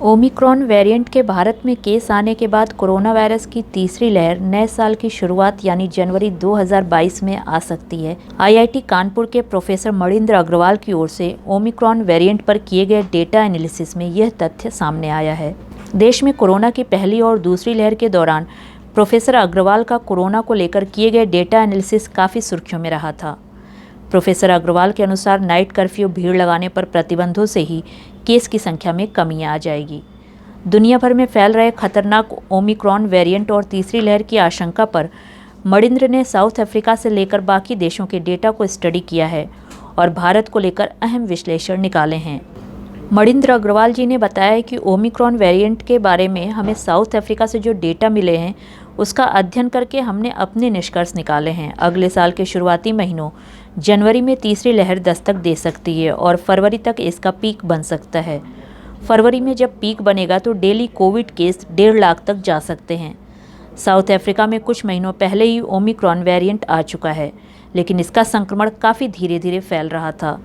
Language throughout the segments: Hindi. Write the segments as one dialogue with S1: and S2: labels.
S1: ओमिक्रॉन वेरिएंट के भारत में केस आने के बाद कोरोना वायरस की तीसरी लहर नए साल की शुरुआत यानी जनवरी 2022 में आ सकती है। आईआईटी कानपुर के प्रोफेसर मणिंद्र अग्रवाल की ओर से ओमिक्रॉन वेरिएंट पर किए गए डेटा एनालिसिस में यह तथ्य सामने आया है। देश में कोरोना की पहली और दूसरी लहर के दौरान प्रोफेसर अग्रवाल का कोरोना को लेकर किए गए डेटा एनालिसिस काफ़ी सुर्खियों में रहा था। प्रोफेसर अग्रवाल के अनुसार नाइट कर्फ्यू, भीड़ लगाने पर प्रतिबंधों से ही केस की संख्या में कमी आ जाएगी। दुनिया भर में फैल रहे खतरनाक ओमिक्रॉन वेरिएंट और तीसरी लहर की आशंका पर मणिंद्र ने साउथ अफ्रीका से लेकर बाकी देशों के डेटा को स्टडी किया है और भारत को लेकर अहम विश्लेषण निकाले हैं। मणिंद्र अग्रवाल जी ने बताया कि ओमिक्रॉन वेरिएंट के बारे में हमें साउथ अफ्रीका से जो डेटा मिले हैं उसका अध्ययन करके हमने अपने निष्कर्ष निकाले हैं। अगले साल के शुरुआती महीनों जनवरी में तीसरी लहर दस्तक दे सकती है और फरवरी तक इसका पीक बन सकता है। फरवरी में जब पीक बनेगा तो डेली कोविड केस 1.5 लाख तक जा सकते हैं। साउथ अफ्रीका में कुछ महीनों पहले ही ओमिक्रॉन वेरिएंट आ चुका है, लेकिन इसका संक्रमण काफ़ी धीरे धीरे फैल रहा था।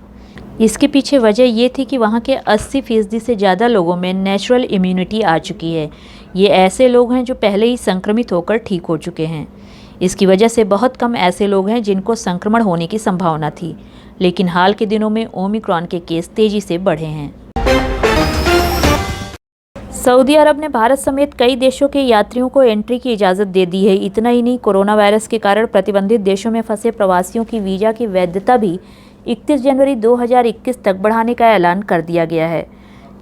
S1: इसके पीछे वजह ये थी कि वहाँ के 80% से ज़्यादा लोगों में नेचुरल इम्यूनिटी आ चुकी है। ये ऐसे लोग हैं जो पहले ही संक्रमित होकर ठीक हो चुके हैं। इसकी वजह से बहुत कम ऐसे लोग हैं जिनको संक्रमण होने की संभावना थी, लेकिन हाल के दिनों में ओमिक्रॉन के केस तेज़ी से बढ़े हैं। सऊदी अरब ने भारत समेत कई देशों के यात्रियों को एंट्री की इजाज़त दे दी है। इतना ही नहीं, कोरोना वायरस के कारण प्रतिबंधित देशों में फंसे प्रवासियों की वीज़ा की वैधता भी 31 जनवरी 2021 तक बढ़ाने का ऐलान कर दिया गया है।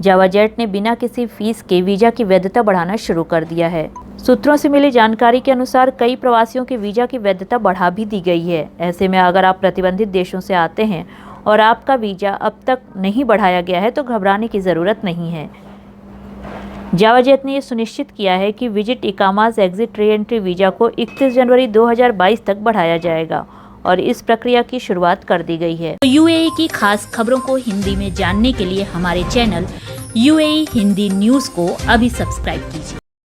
S1: जावा जेट ने बिना किसी फीस के वीज़ा की वैधता बढ़ाना शुरू कर दिया है। सूत्रों से मिली जानकारी के अनुसार कई प्रवासियों के वीज़ा की वैधता बढ़ा भी दी गई है। ऐसे में अगर आप प्रतिबंधित देशों से आते हैं और आपका वीज़ा अब तक नहीं बढ़ाया गया है तो घबराने की ज़रूरत नहीं है। जावा जेट ने यह सुनिश्चित किया है कि विजिट, इकामास, एग्जिट, री एंट्री वीज़ा को 31 जनवरी 2022 तक बढ़ाया जाएगा और इस प्रक्रिया की शुरुआत कर दी गई है।
S2: यूएई की खास खबरों को हिंदी में जानने के लिए हमारे चैनल यूएई हिंदी न्यूज़ को अभी सब्सक्राइब कीजिए।